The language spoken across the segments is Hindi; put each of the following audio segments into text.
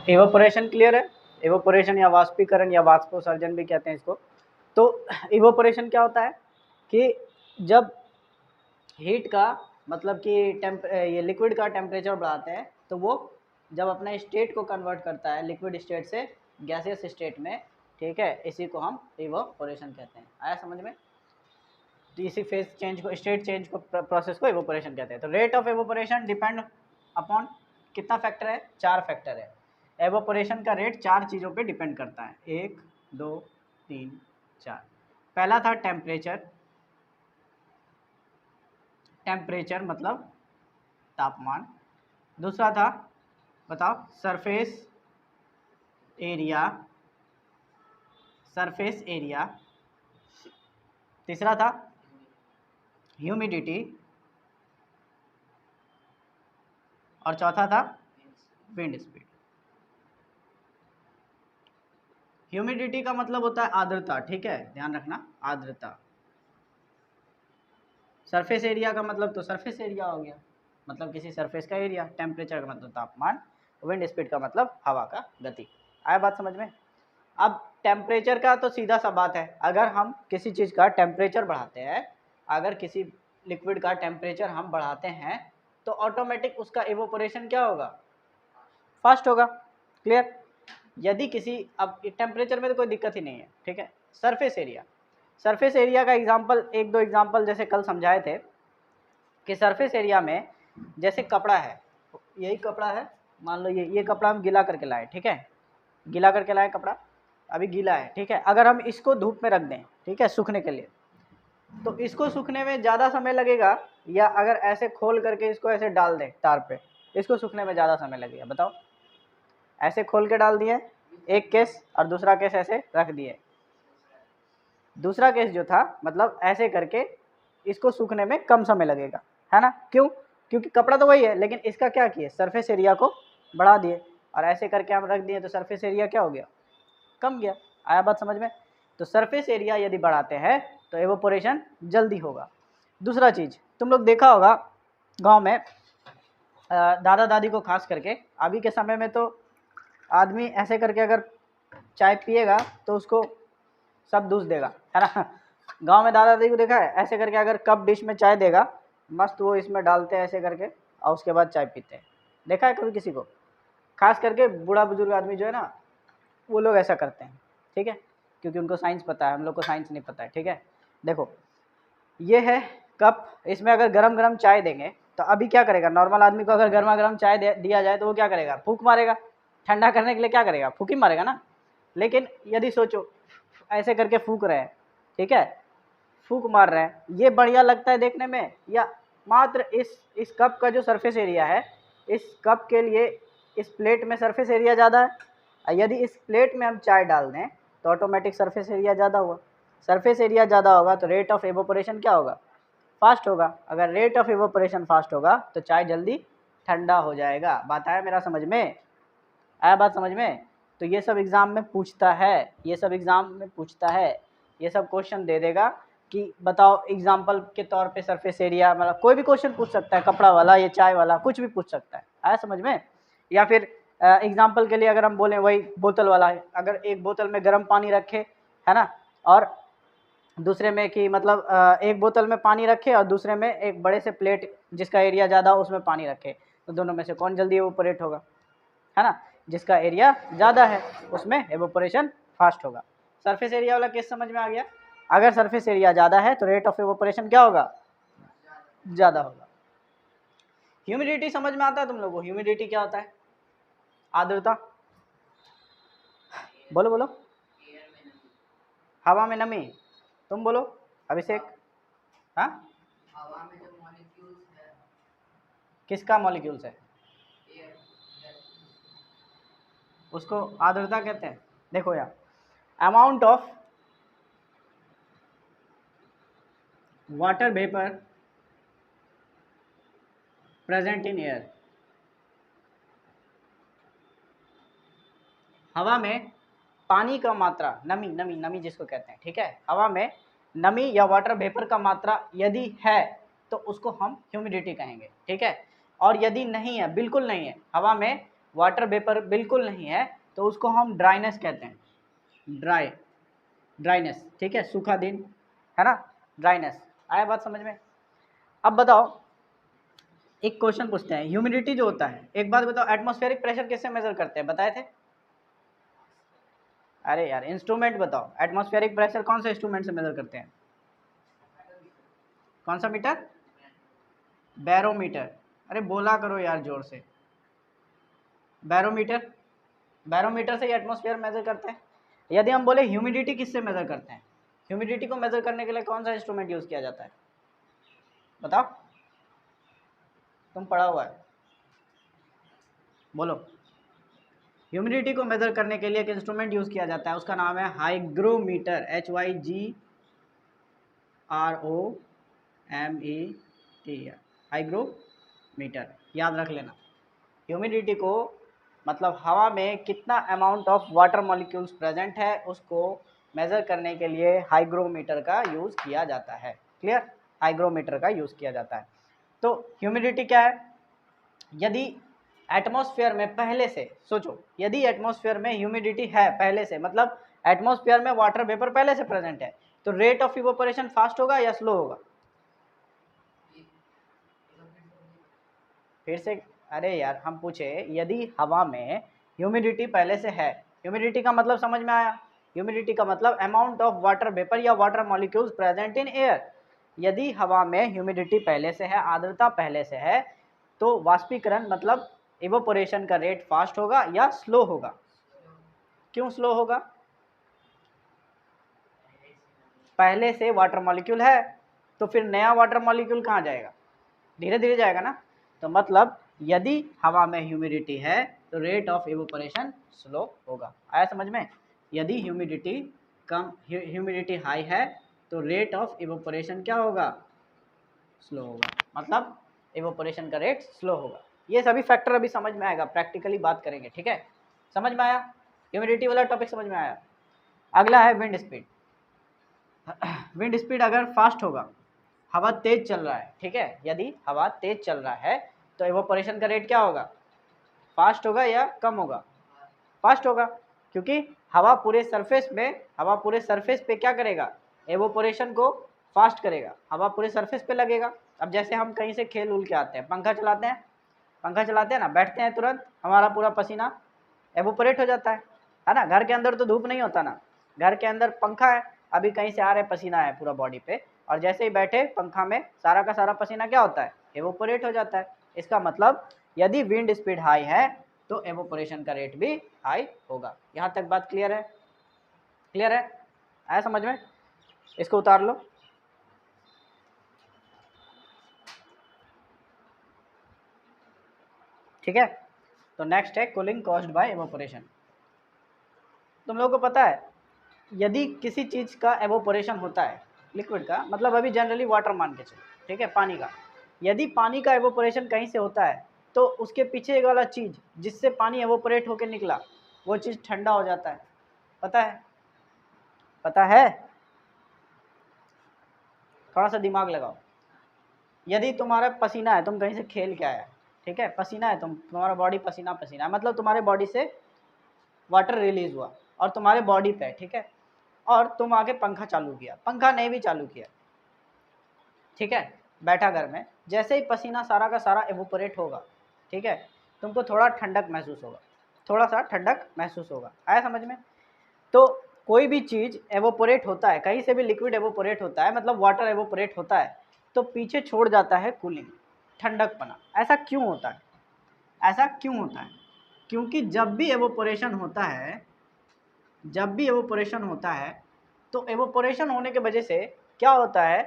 इवोपोरेशन क्लियर है? इवोपोरेशन या वाष्पीकरण या वाष्पोत्सर्जन भी कहते हैं इसको। तो इवोपोरेशन क्या होता है कि जब हीट का मतलब कि ये लिक्विड का टेम्परेचर बढ़ाते हैं तो वो जब अपने स्टेट को कन्वर्ट करता है लिक्विड स्टेट से गैसियस स्टेट में, ठीक है, इसी को हम इवोपोरेशन कहते हैं। आया समझ में? तो इसी फेज चेंज को, स्टेट चेंज को, प्रोसेस को इवोपोरेशन कहते हैं। तो rate of evaporation depend upon कितना फैक्टर है? 4 फैक्टर है। एवोपोरेशन का रेट 4 चीज़ों पे डिपेंड करता है, 1 2 3 4। पहला था टेम्परेचर, टेम्परेचर मतलब तापमान। दूसरा था, बताओ, सरफेस एरिया, सरफेस एरिया। तीसरा था ह्यूमिडिटी, और चौथा था विंड स्पीड। ह्यूमिडिटी का मतलब होता है आर्द्रता, ठीक है, ध्यान रखना, आर्द्रता। सरफेस एरिया का मतलब तो सरफेस एरिया हो गया, मतलब किसी सरफेस का एरिया। टेम्परेचर का मतलब तापमान। विंड स्पीड का मतलब हवा का गति। आया बात समझ में? अब टेम्परेचर का तो सीधा सा बात है, अगर हम किसी चीज़ का टेम्परेचर बढ़ाते हैं, अगर किसी लिक्विड का टेम्परेचर हम बढ़ाते हैं तो ऑटोमेटिक उसका इवोपोरेशन क्या होगा? फास्ट होगा। क्लियर? यदि किसी, अब टेम्परेचर में तो कोई दिक्कत ही नहीं है, ठीक है। सरफेस एरिया, सरफेस एरिया का एग्जांपल, एक दो एग्जांपल जैसे कल समझाए थे कि सरफेस एरिया में जैसे कपड़ा है, यही कपड़ा है, मान लो ये कपड़ा हम गीला करके लाए, ठीक है, गीला करके लाए कपड़ा, अभी गीला है, ठीक है। अगर हम इसको धूप में रख दें, ठीक है, सूखने के लिए, तो इसको सूखने में ज़्यादा समय लगेगा, या अगर ऐसे खोल करके इसको ऐसे डाल दें तार पे, इसको सूखने में ज़्यादा समय लगेगा? बताओ। ऐसे खोल के डाल दिए एक केस, और दूसरा केस ऐसे रख दिए। दूसरा केस जो था, मतलब ऐसे करके इसको सूखने में कम समय लगेगा, है ना? क्यों? क्योंकि कपड़ा तो वही है, लेकिन इसका क्या किए? सरफेस एरिया को बढ़ा दिए, और ऐसे करके हम रख दिए तो सरफेस एरिया क्या हो गया? कम गया। आया बात समझ में? तो सरफेस एरिया यदि बढ़ाते हैं तो एवोपोरेशन जल्दी होगा। दूसरा चीज़, तुम लोग देखा होगा गांव में दादा दादी को खास करके, अभी के समय में तो आदमी ऐसे करके अगर चाय पिएगा तो उसको सब दूध देगा, है ना? गांव में दादा दादी को देखा है, ऐसे करके अगर कप डिश में चाय देगा, मस्त वो इसमें डालते हैं ऐसे करके, और उसके बाद चाय पीते हैं। देखा है कभी किसी को? खास करके बूढ़ा बुजुर्ग आदमी जो है ना, वो लोग ऐसा करते हैं, ठीक है, क्योंकि उनको साइंस पता है, हम लोग को साइंस नहीं पता है, ठीक है। देखो, ये है कप, इसमें अगर गरम गरम चाय देंगे तो अभी क्या करेगा? नॉर्मल आदमी को अगर गर्मा गर्म चाय दिया जाए तो वो क्या करेगा? फूंक मारेगा। ठंडा करने के लिए क्या करेगा? फूंक ही मारेगा ना। लेकिन यदि सोचो, ऐसे करके फूंक रहे हैं, ठीक है, फूंक मार रहे हैं, ये बढ़िया लगता है देखने में, या मात्र इस कप का जो सरफेस एरिया है, इस कप के लिए इस प्लेट में सरफेस एरिया ज़्यादा है, यदि इस प्लेट में हम चाय डाल दें तो ऑटोमेटिक सरफेस एरिया ज़्यादा हुआ। सरफेस एरिया ज़्यादा होगा तो रेट ऑफ एवोपोरेशन क्या होगा? फास्ट होगा। अगर रेट ऑफ एवोपोरेशन फास्ट होगा तो चाय जल्दी ठंडा हो जाएगा। बात आया मेरा समझ में? आया बात समझ में? तो ये सब एग्ज़ाम में पूछता है, ये सब एग्ज़ाम में पूछता है, ये सब क्वेश्चन दे देगा कि बताओ एग्जाम्पल के तौर पे सरफेस एरिया, मतलब कोई भी क्वेश्चन पूछ सकता है, कपड़ा वाला, ये चाय वाला, कुछ भी पूछ सकता है। आया समझ में? या फिर एग्जाम्पल के लिए अगर हम बोलें, वही बोतल वाला है, अगर एक बोतल में गर्म पानी रखे, है ना, और दूसरे में कि मतलब एक बोतल में पानी रखे और दूसरे में एक बड़े से प्लेट जिसका एरिया ज़्यादा हो उसमें पानी रखे, तो दोनों में से कौन जल्दी एवोपोरेट होगा? है ना? जिसका एरिया ज़्यादा है उसमें एवोपोरेशन फास्ट होगा। सरफेस एरिया वाला केस समझ में आ गया? अगर सरफेस एरिया ज़्यादा है तो रेट ऑफ एवोपोरेशन क्या होगा? ज़्यादा होगा। ह्यूमिडिटी समझ में आता है तुम लोगों को? ह्यूमिडिटी क्या होता है? आर्द्रता। बोलो बोलो। हवा में नमी। तुम बोलो अभिषेक। हाँ, हवा में जो मॉलिक्यूल्स है, किसका मॉलिक्यूल्स है? उसको आर्द्रता कहते हैं। देखो यार, amount of water vapour present in air, हवा में पानी का मात्रा, नमी, नमी नमी जिसको कहते हैं, ठीक है, हवा में नमी या वाटर वेपर का मात्रा यदि है तो उसको हम ह्यूमिडिटी कहेंगे, ठीक है। और यदि नहीं है, बिल्कुल नहीं है, हवा में वाटर वेपर बिल्कुल नहीं है तो उसको हम ड्राइनेस कहते हैं, ड्राइनेस, ठीक है, सूखा दिन है ना, ड्राइनेस। आया बात समझ में? अब बताओ एक क्वेश्चन पूछते हैं, ह्यूमिडिटी जो होता है, एक बात बताओ एटमॉस्फेरिक प्रेशर किससे मेजर करते हैं, बताए थे? अरे यार इंस्ट्रूमेंट बताओ, एटमॉस्फेरिक प्रेशर कौन सा इंस्ट्रूमेंट से मेजर करते हैं? कौन सा मीटर? बैरोमीटर। अरे बोला करो यार जोर से, बैरोमीटर। बैरोमीटर से एटमॉस्फेयर मेजर करते हैं। यदि हम बोले ह्यूमिडिटी किससे मेजर करते हैं, ह्यूमिडिटी को मेजर करने के लिए कौन सा इंस्ट्रूमेंट यूज किया जाता है, बताओ, तुम पढ़ा हुआ है, बोलो। ह्यूमिडिटी को मेजर करने के लिए एक इंस्ट्रूमेंट यूज किया जाता है, उसका नाम है हाइग्रोमीटर, HYGROMETR, हाइग्रोमीटर, याद रख लेना। ह्यूमिडिटी को मतलब हवा में कितना amount of water molecules present है उसको मेज़र करने के लिए हाइग्रोमीटर का यूज़ किया जाता है। क्लियर? हाइग्रोमीटर का यूज़ किया जाता है। तो ह्यूमिडिटी क्या है? यदि एटमॉस्फेयर में पहले से, सोचो, यदि एटमॉस्फेयर में ह्यूमिडिटी है पहले से, मतलब एटमॉस्फेयर में वाटर वेपर पहले से प्रेजेंट है, तो रेट ऑफ इवोपोरेशन फास्ट होगा या स्लो होगा? फिर से, अरे यार हम पूछे यदि हवा में ह्यूमिडिटी पहले से है, ह्यूमिडिटी का मतलब समझ में आया? ह्यूमिडिटी का मतलब अमाउंट ऑफ वाटर वेपर या water molecules present in air. यदि हवा में ह्यूमिडिटी पहले से है, आर्द्रता पहले से है, तो वाष्पीकरण मतलब इवोपोरेशन का रेट फास्ट होगा या स्लो होगा? क्यों स्लो होगा? पहले से वाटर मॉलिक्यूल है, तो फिर नया वाटर मॉलिक्यूल कहाँ जाएगा? धीरे धीरे जाएगा ना। तो मतलब यदि हवा में ह्यूमिडिटी है तो रेट ऑफ इवोपोरेशन स्लो होगा। आया समझ में? यदि ह्यूमिडिटी कम, ह्यूमिडिटी हाई है तो रेट ऑफ इवोपोरेशन क्या होगा? स्लो होगा, मतलब इवोपोरेशन का रेट स्लो होगा। ये सभी फैक्टर अभी समझ में आएगा, प्रैक्टिकली बात करेंगे, ठीक है? समझ में आया? ह्यूमिडिटी वाला टॉपिक समझ में आया? अगला है विंड स्पीड। विंड स्पीड अगर फास्ट होगा, हवा तेज चल रहा है, ठीक है, यदि हवा तेज चल रहा है तो इवोपोरेशन का रेट क्या होगा? फास्ट होगा या कम होगा? फास्ट होगा, क्योंकि हवा पूरे सरफेस पे क्या करेगा? एवोपोरेशन को फास्ट करेगा, हवा पूरे सरफेस पे लगेगा। अब जैसे हम कहीं से खेल उल के आते हैं, पंखा चलाते हैं ना, बैठते हैं, तुरंत हमारा पूरा पसीना एवोपोरेट हो जाता है ना। घर के अंदर तो धूप नहीं होता ना, घर के अंदर पंखा है, अभी कहीं से आ रहे पसीना है पूरा बॉडी पे, और जैसे ही बैठे पंखा में सारा का सारा पसीना क्या होता है? एवोपोरेट हो जाता है। इसका मतलब यदि विंड स्पीड हाई है तो एवोपोरेशन का रेट भी हाई होगा। यहाँ तक बात क्लियर है? क्लियर है? आया समझ में? इसको उतार लो। ठीक है, तो नेक्स्ट है कूलिंग कॉज्ड बाय एवोपोरेशन। तुम लोगों को पता है यदि किसी चीज़ का एवोपोरेशन होता है, लिक्विड का, मतलब अभी जनरली वाटर मान के चलो, ठीक है, पानी का, यदि पानी का एवोपोरेशन कहीं से होता है तो उसके पीछे एक वाला चीज़ जिससे पानी एवोपोरेट होकर निकला, वो चीज़ ठंडा हो जाता है। पता है? पता है? थोड़ा सा दिमाग लगाओ। यदि तुम्हारा पसीना है, तुम कहीं से खेल के आया, ठीक है, पसीना है, तुम्हारा बॉडी पसीना है, मतलब तुम्हारे बॉडी से वाटर रिलीज हुआ और तुम्हारे बॉडी पे, ठीक है, और तुम आके पंखा चालू किया, पंखा नहीं भी चालू किया, ठीक है, बैठा घर में, जैसे ही पसीना सारा का सारा एवोपोरेट होगा, ठीक है, तुमको थोड़ा ठंडक महसूस होगा, थोड़ा सा ठंडक महसूस होगा। आया समझ में? तो कोई भी चीज़ एवोपोरेट होता है, कहीं से भी लिक्विड एवोपोरेट होता है, मतलब वाटर एवोपोरेट होता है, तो पीछे छोड़ जाता है कूलिंग, ठंडकपना। ऐसा क्यों होता है? ऐसा क्यों होता है? क्योंकि जब भी एवोपोरेशन होता है तो एवोपोरेशन होने के वजह से क्या होता है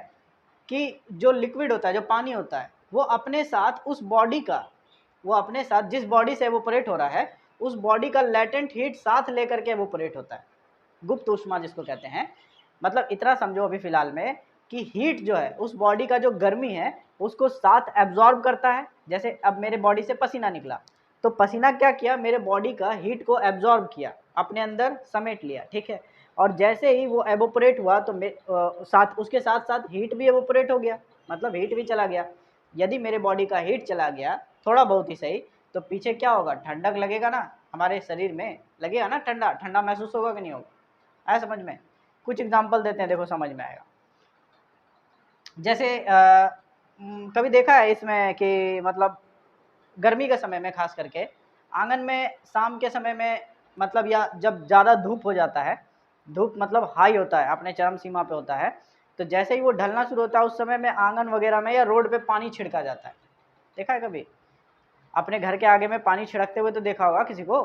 कि जो लिक्विड होता है, जो पानी होता है, वो अपने साथ जिस बॉडी से एवोपोरेट हो रहा है उस बॉडी का लेटेंट हीट साथ लेकर के एवोपोरेट होता है, गुप्त ऊष्मा जिसको कहते हैं। मतलब इतना समझो अभी फिलहाल में कि हीट जो है, उस बॉडी का जो गर्मी है उसको साथ एब्जॉर्ब करता है। जैसे अब मेरे बॉडी से पसीना निकला, तो पसीना क्या किया? मेरे बॉडी का हीट को एब्जॉर्ब किया, अपने अंदर समेट लिया, ठीक है, और जैसे ही वो एवोपोरेट हुआ तो उसके साथ साथ हीट भी एवोपोरेट हो गया, मतलब हीट भी चला गया। यदि मेरे बॉडी का हीट चला गया, थोड़ा बहुत ही सही, तो पीछे क्या होगा, ठंडक लगेगा ना, हमारे शरीर में लगेगा ना, ठंडा ठंडा महसूस होगा कि नहीं होगा, आया समझ में। कुछ एग्जांपल देते हैं, देखो समझ में आएगा। जैसे कभी देखा है इसमें कि मतलब गर्मी के समय में खास करके आंगन में शाम के समय में, मतलब या जब ज़्यादा धूप हो जाता है, धूप मतलब हाई होता है, अपने चरम सीमा पे होता है, तो जैसे ही वो ढलना शुरू होता है उस समय में आंगन वगैरह में या रोड पे पानी छिड़का जाता है। देखा है कभी अपने घर के आगे में पानी छिड़कते हुए तो देखा होगा किसी को,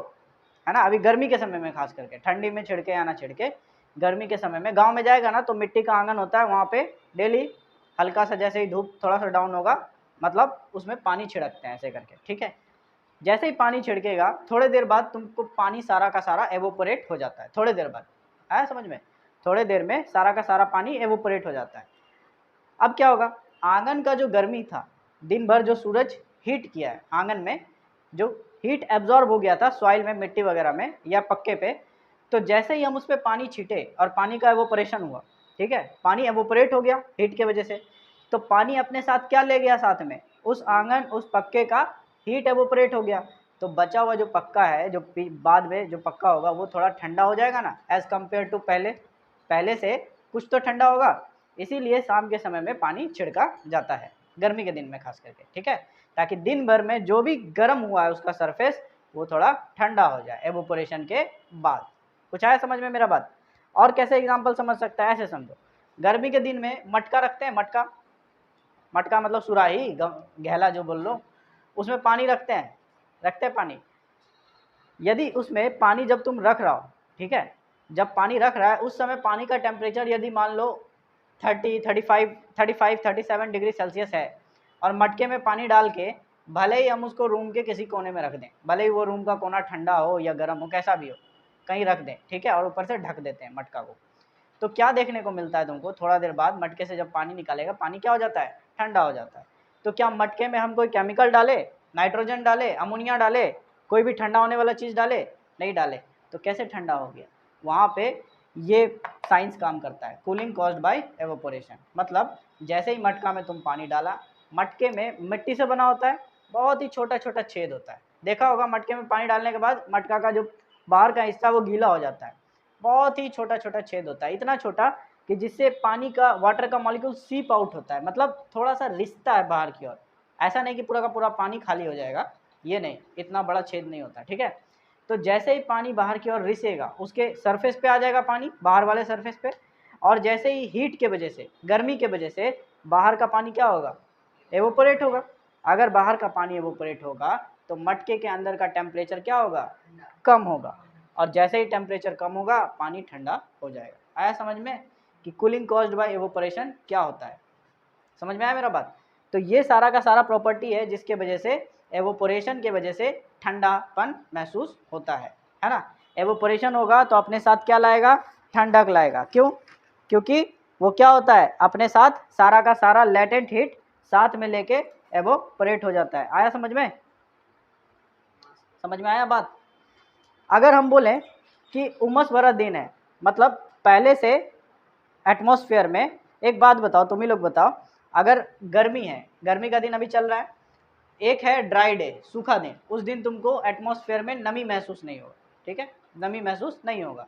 है ना। अभी गर्मी के समय में खास करके, ठंडी में छिड़के या ना छिड़के, गर्मी के समय में गांव में जाएगा ना तो मिट्टी का आंगन होता है, वहाँ पे डेली हल्का सा जैसे ही धूप थोड़ा सा डाउन होगा, मतलब उसमें पानी छिड़कते हैं ऐसे करके, ठीक है। जैसे ही पानी छिड़केगा थोड़े देर बाद तुमको पानी सारा का सारा एवोपरेट हो जाता है, थोड़े देर बाद, आया समझ में, थोड़े देर में सारा का सारा पानी एवोपरेट हो जाता है। अब क्या होगा, आंगन का जो गर्मी था, दिन भर जो सूरज हीट किया है आंगन में, जो हीट एब्जॉर्ब हो गया था सॉइल में, मिट्टी वगैरह में या पक्के पे, तो जैसे ही हम उस पर पानी छीटे और पानी का एवोपरेशन हुआ, ठीक है, पानी एवोपरेट हो गया हीट के वजह से, तो पानी अपने साथ क्या ले गया साथ में, उस आंगन उस पक्के का हीट एवोपरेट हो गया, तो बचा हुआ जो पक्का है, जो बाद में जो पक्का होगा वो थोड़ा ठंडा हो जाएगा ना, एज कम्पेयर टू पहले से कुछ तो ठंडा होगा। इसीलिए शाम के समय में पानी छिड़का जाता है, गर्मी के दिन में खास करके, ठीक है, ताकि दिन भर में जो भी गर्म हुआ है उसका सरफेस वो थोड़ा ठंडा हो जाए एवोपोरेशन के बाद। कुछ आया समझ में मेरा बात। और कैसे एग्जांपल समझ सकता है, ऐसे समझो, गर्मी के दिन में मटका रखते हैं, मटका, मटका मतलब सुराही, गहला जो बोल लो, उसमें पानी रखते हैं पानी। यदि उसमें पानी जब तुम रख रहा हो, ठीक है, जब पानी रख रहा है उस समय पानी का टेम्परेचर यदि मान लो 35 डिग्री सेल्सियस है, और मटके में पानी डाल के भले ही हम उसको रूम के किसी कोने में रख दें, भले ही वो रूम का कोना ठंडा हो या गर्म हो, कैसा भी हो, कहीं रख दें, ठीक है, और ऊपर से ढक देते हैं मटका को, तो क्या देखने को मिलता है तुमको, थोड़ा देर बाद मटके से जब पानी निकालेगा, पानी क्या हो जाता है, ठंडा हो जाता है। तो क्या मटके में हम कोई केमिकल डाले, नाइट्रोजन डाले, अमोनिया डाले, कोई भी ठंडा होने वाला चीज़ डाले, नहीं डाले, तो कैसे ठंडा हो गया, वहाँ पे ये साइंस काम करता है, कूलिंग कॉज्ड बाय एवोपोरेशन। मतलब जैसे ही मटका में तुम पानी डाला, मटके में मिट्टी से बना होता है, बहुत ही छोटा छोटा छेद होता है, देखा होगा मटके में पानी डालने के बाद मटका का जो बाहर का हिस्सा वो गीला हो जाता है, बहुत ही छोटा छोटा छेद होता है, इतना छोटा कि जिससे पानी का, वाटर का मॉलिक्यूल सीप आउट होता है, मतलब थोड़ा सा रिश्ता है बाहर की ओर, ऐसा नहीं कि पूरा का पूरा पानी खाली हो जाएगा, ये नहीं, इतना बड़ा छेद नहीं होता, ठीक है। तो जैसे ही पानी बाहर की ओर रिसेगा, उसके सरफेस पे आ जाएगा पानी, बाहर वाले सरफेस पे, और जैसे ही हीट के वजह से, गर्मी के वजह से बाहर का पानी क्या होगा, एवोपरेट होगा। अगर बाहर का पानी एवोपरेट होगा तो मटके के अंदर का टेम्परेचर क्या होगा, कम होगा, और जैसे ही टेम्परेचर कम होगा पानी ठंडा हो जाएगा। आया समझ में कि कूलिंग कॉज्ड बाय एवोपरेशन क्या होता है, समझ में आया मेरा बात। तो ये सारा का सारा प्रॉपर्टी है जिसके वजह से एवोपोरेशन के वजह से ठंडापन महसूस होता है ना। एवोपोरेशन होगा तो अपने साथ क्या लाएगा, ठंडक लाएगा। क्यों, क्योंकि वो क्या होता है, अपने साथ सारा का सारा लेटेंट हीट साथ में लेके एवोपोरेट हो जाता है। आया समझ में, समझ में आया बात। अगर हम बोलें कि उमस भरा दिन है, मतलब पहले से एटमॉस्फेयर में, एक बात बताओ तुम ही लोग बताओ, अगर गर्मी है, गर्मी का दिन अभी चल रहा है, एक है ड्राई डे, सूखा दिन, उस दिन तुमको एटमॉस्फेयर में नमी महसूस नहीं होगा, ठीक है, नमी महसूस नहीं होगा।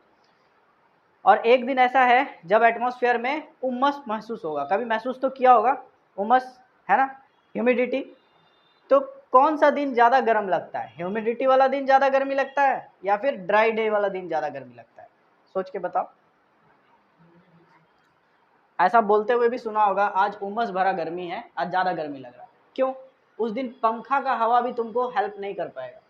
और एक दिन ऐसा है जब एटमॉस्फेयर में उमस महसूस होगा, कभी महसूस तो किया होगा उमस, है ना, ह्यूमिडिटी। तो कौन सा दिन ज़्यादा गर्म लगता है, ह्यूमिडिटी वाला दिन ज़्यादा गर्मी लगता है या फिर ड्राई डे वाला दिन ज़्यादा गर्मी लगता है, सोच के बताओ। ऐसा बोलते हुए भी सुना होगा, आज उमस भरा गर्मी है, आज ज़्यादा गर्मी लग रहा है। क्यों, उस दिन पंखा का हवा भी तुमको हेल्प नहीं कर पाएगा,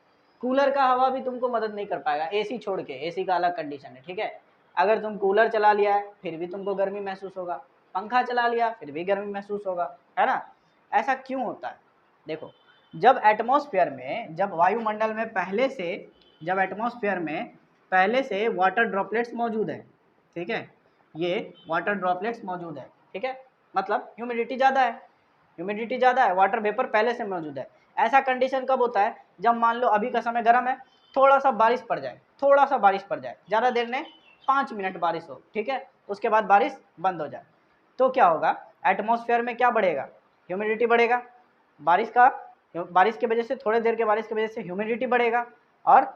कूलर का हवा भी तुमको मदद नहीं कर पाएगा, एसी छोड़ के, एसी का अलग कंडीशन है, ठीक है। अगर तुम कूलर चला लिया है फिर भी तुमको गर्मी महसूस होगा, पंखा चला लिया फिर भी गर्मी महसूस होगा, है ना। ऐसा क्यों होता है, देखो, जब एटमॉस्फेयर में, जब वायुमंडल में पहले से, जब एटमॉस्फेयर में पहले से वाटर ड्रॉपलेट्स मौजूद है, ठीक है, ये वाटर ड्रॉपलेट्स मौजूद है, ठीक है, मतलब ह्यूमिडिटी ज़्यादा है, ह्यूमिडिटी ज़्यादा है, वाटर वेपर पहले से मौजूद है। ऐसा कंडीशन कब होता है, जब मान लो अभी का समय गर्म है, थोड़ा सा बारिश पड़ जाए, थोड़ा सा बारिश पड़ जाए, ज़्यादा देर नहीं, 5 मिनट बारिश हो, ठीक है, उसके बाद बारिश बंद हो जाए, तो क्या होगा, एटमॉस्फेयर में क्या बढ़ेगा, ह्यूमिडिटी बढ़ेगा, बारिश का बारिश की वजह से, थोड़ी देर के बारिश की वजह से ह्यूमिडिटी बढ़ेगा और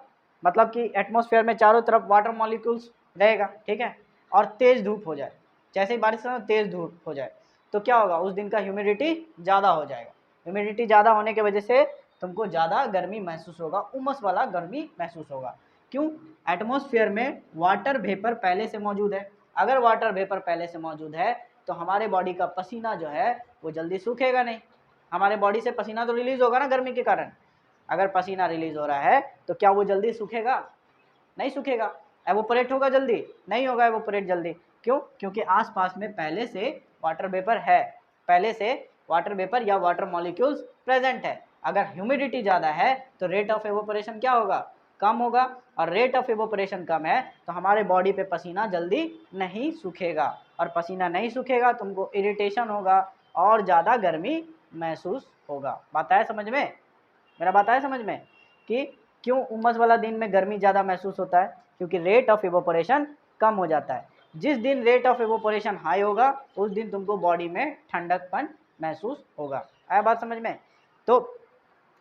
मतलब कि एटमॉस्फेयर में चारों तरफ वाटर मॉलिक्यूल्स रहेगा, ठीक है। और तेज़ धूप हो जाए, जैसे ही बारिश में तेज़ धूप हो जाए तो क्या होगा, उस दिन का ह्यूमिडिटी ज़्यादा हो जाएगा। ह्यूमिडिटी ज़्यादा होने की वजह से तुमको ज़्यादा गर्मी महसूस होगा, उमस वाला गर्मी महसूस होगा। क्यों? एटमॉस्फेयर में वाटर वेपर पहले से मौजूद है। अगर वाटर वेपर पहले से मौजूद है तो हमारे बॉडी का पसीना जो है वो जल्दी सूखेगा नहीं। हमारे बॉडी से पसीना तो रिलीज़ होगा ना गर्मी के कारण। अगर पसीना रिलीज़ हो रहा है तो क्या वो जल्दी सूखेगा? नहीं सूखेगा। एवोपरेट होगा जल्दी? नहीं होगा एवोपरेट जल्दी। क्यों? क्योंकि आसपास में पहले से वाटर वेपर है, पहले से वाटर वेपर या वाटर मॉलिक्यूल्स प्रेजेंट है। अगर ह्यूमिडिटी ज़्यादा है तो रेट ऑफ एवोपरेशन क्या होगा? कम होगा। और रेट ऑफ एवोपरेशन कम है तो हमारे बॉडी पे पसीना जल्दी नहीं सूखेगा, और पसीना नहीं सूखेगा तुमको इरिटेशन होगा और ज़्यादा गर्मी महसूस होगा। बात आया समझ में? मेरा बात आया समझ में कि क्यों उमस वाला दिन में गर्मी ज़्यादा महसूस होता है? क्योंकि रेट ऑफ इवोपोरेशन कम हो जाता है। जिस दिन रेट ऑफ इवोपोरेशन हाई होगा उस दिन तुमको बॉडी में ठंडकपन महसूस होगा। आया बात समझ में? तो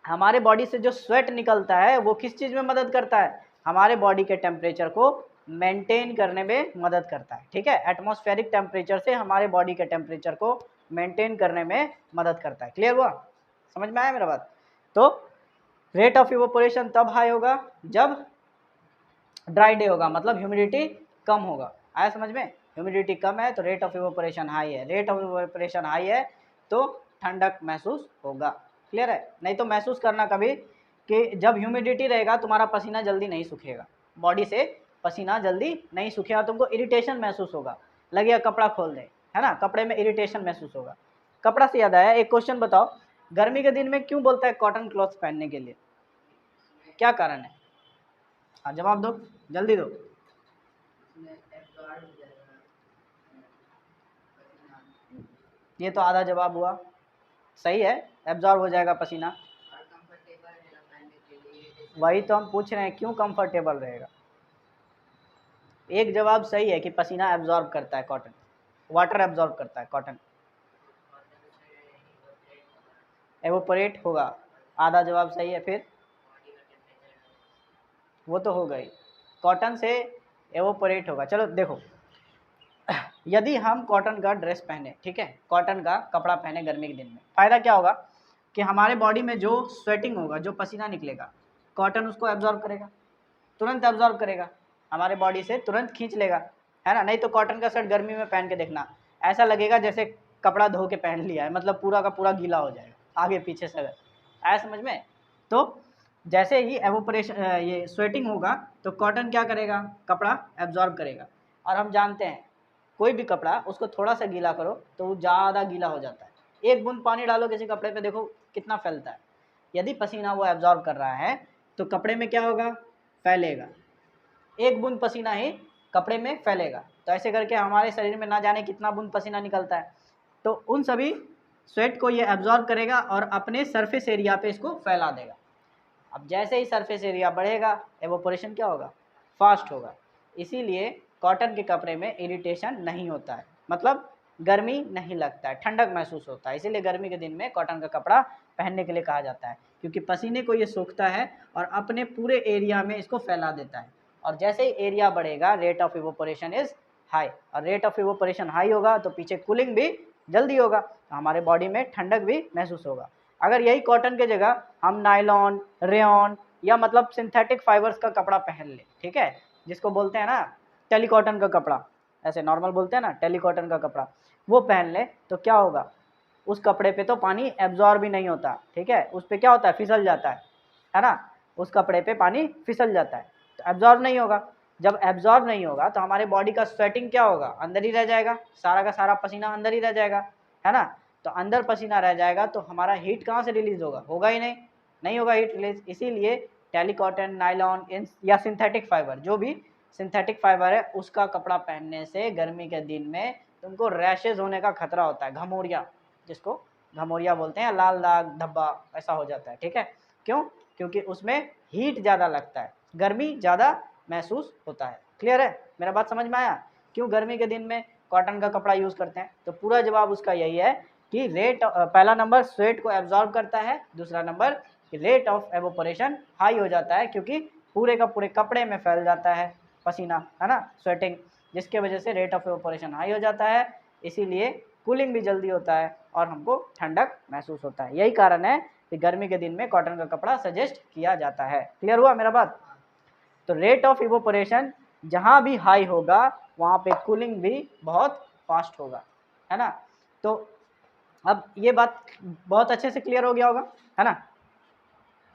हमारे बॉडी से जो स्वेट निकलता है वो किस चीज़ में मदद करता है? हमारे बॉडी के टेम्परेचर को मेंटेन करने में मदद करता है, ठीक है। एटमॉस्फेरिक टेम्परेचर से हमारे बॉडी के टेम्परेचर को मेंटेन करने में मदद करता है। क्लियर हुआ? समझ में आया मेरा बात? तो रेट ऑफ इवोपोरेशन तब हाई होगा जब ड्राई डे होगा, मतलब ह्यूमिडिटी कम होगा। आया समझ में? ह्यूमिडिटी कम है तो रेट ऑफ इवोपोरेशन हाई है, रेट ऑफ इवोपोरेशन हाई है तो ठंडक महसूस होगा। क्लियर है? नहीं तो महसूस करना कभी कि जब ह्यूमिडिटी रहेगा तुम्हारा पसीना जल्दी नहीं सूखेगा, बॉडी से पसीना जल्दी नहीं सूखेगा, तुमको इरिटेशन महसूस होगा, लगेगा कपड़ा खोल दे, है ना, कपड़े में इरिटेशन महसूस होगा। कपड़ा से याद आया, एक क्वेश्चन बताओ, गर्मी के दिन में क्यों बोलता है कॉटन क्लॉथ पहनने के लिए? क्या कारण है? हाँ जवाब दो, जल्दी दो। उसमें absorb हो जाएगा पसीना, ये तो आधा जवाब हुआ, सही है, एब्जॉर्ब हो जाएगा पसीना। और कंफर्टेबल रहेगा पहनने के लिए, irritation वही तो हम पूछ रहे हैं, क्यों कंफर्टेबल रहेगा? एक जवाब सही है कि पसीना एब्जॉर्ब करता है कॉटन, वाटर एब्जॉर्ब करता है कॉटन, cotton से evaporate होगा, एवोपरेट होगा। आधा जवाब सही है, फिर body का temperature वो तो हो गई, कॉटन से एवोपरेट होगा। चलो देखो, यदि हम कॉटन का ड्रेस पहने, ठीक है, कॉटन का कपड़ा पहने गर्मी के दिन में, फ़ायदा क्या होगा कि हमारे बॉडी में जो स्वेटिंग होगा, जो पसीना निकलेगा, कॉटन उसको एब्जॉर्ब करेगा, तुरंत एब्जॉर्ब करेगा, हमारे बॉडी से तुरंत खींच लेगा, है ना। नहीं तो कॉटन का शर्ट गर्मी में पहन के देखना, ऐसा लगेगा जैसे कपड़ा धो के पहन लिया है, मतलब पूरा का पूरा गीला हो जाएगा आगे पीछे से। आया समझ में? तो जैसे ही एवोपरेशन ये स्वेटिंग होगा तो कॉटन क्या करेगा? कपड़ा एब्जॉर्ब करेगा। और हम जानते हैं कोई भी कपड़ा उसको थोड़ा सा गीला करो तो वो ज़्यादा गीला हो जाता है, एक बूंद पानी डालो किसी कपड़े पे, देखो कितना फैलता है। यदि पसीना वो एब्जॉर्ब कर रहा है तो कपड़े में क्या होगा? फैलेगा, एक बूंद पसीना ही कपड़े में फैलेगा। तो ऐसे करके हमारे शरीर में ना जाने कितना बूंद पसीना निकलता है, तो उन सभी स्वेट को ये एब्जॉर्ब करेगा और अपने सरफेस एरिया पे इसको फैला देगा। अब जैसे ही सरफेस एरिया बढ़ेगा एवोपोरेशन क्या होगा? फास्ट होगा। इसीलिए कॉटन के कपड़े में इरिटेशन नहीं होता है, मतलब गर्मी नहीं लगता है, ठंडक महसूस होता है। इसीलिए गर्मी के दिन में कॉटन का कपड़ा पहनने के लिए कहा जाता है, क्योंकि पसीने को ये सोखता है और अपने पूरे एरिया में इसको फैला देता है। और जैसे ही एरिया बढ़ेगा rate of evaporation is high, और रेट ऑफ इवोपोरेशन हाई होगा तो पीछे कूलिंग भी जल्दी होगा, तो हमारे बॉडी में ठंडक भी महसूस होगा। अगर यही कॉटन के जगह हम नायलॉन, रेयॉन या मतलब सिंथेटिक फाइबर्स का कपड़ा पहन ले, ठीक है, जिसको बोलते हैं ना टेलीकॉटन का कपड़ा, ऐसे नॉर्मल बोलते हैं ना टेलीकॉटन का कपड़ा, वो पहन ले तो क्या होगा? उस कपड़े पे तो पानी एब्जॉर्ब ही नहीं होता, ठीक है, उस पर क्या होता है? फिसल जाता है ना, उस कपड़े पे पानी फिसल जाता है, तो एब्जॉर्ब नहीं होगा। जब एब्जॉर्ब नहीं होगा तो हमारे बॉडी का स्वेटिंग क्या होगा? अंदर ही रह जाएगा, सारा का सारा पसीना अंदर ही रह जाएगा, है ना। तो अंदर पसीना रह जाएगा तो हमारा हीट कहाँ से रिलीज़ होगा? होगा ही नहीं, नहीं होगा हीट रिलीज। इसीलिए टेलीकॉटन, नायलॉन या सिंथेटिक फाइबर, जो भी सिंथेटिक फाइबर है उसका कपड़ा पहनने से गर्मी के दिन में तुमको रैशेज होने का खतरा होता है, घमौरिया, जिसको घमौरिया बोलते हैं, लाल दाग धब्बा ऐसा हो जाता है, ठीक है। क्यों? क्योंकि उसमें हीट ज़्यादा लगता है, गर्मी ज़्यादा महसूस होता है। क्लियर है? मेरा बात समझ में आया? क्यों गर्मी के दिन में कॉटन का कपड़ा यूज़ करते हैं? तो पूरा जवाब उसका यही है कि रेट, पहला नंबर स्वेट को एब्जॉर्ब करता है, दूसरा नंबर कि रेट ऑफ एवोपोरेशन हाई हो जाता है क्योंकि पूरे का पूरे कपड़े में फैल जाता है पसीना, है ना, स्वेटिंग, जिसके वजह से रेट ऑफ एवोपोरेशन हाई हो जाता है, इसीलिए कूलिंग भी जल्दी होता है और हमको ठंडक महसूस होता है। यही कारण है कि गर्मी के दिन में कॉटन का कपड़ा सजेस्ट किया जाता है। क्लियर हुआ मेरा बात? तो रेट ऑफ इवोपोरेशन जहाँ भी हाई होगा वहाँ पे कूलिंग भी बहुत फास्ट होगा, है ना। तो अब ये बात बहुत अच्छे से क्लियर हो गया होगा, है ना।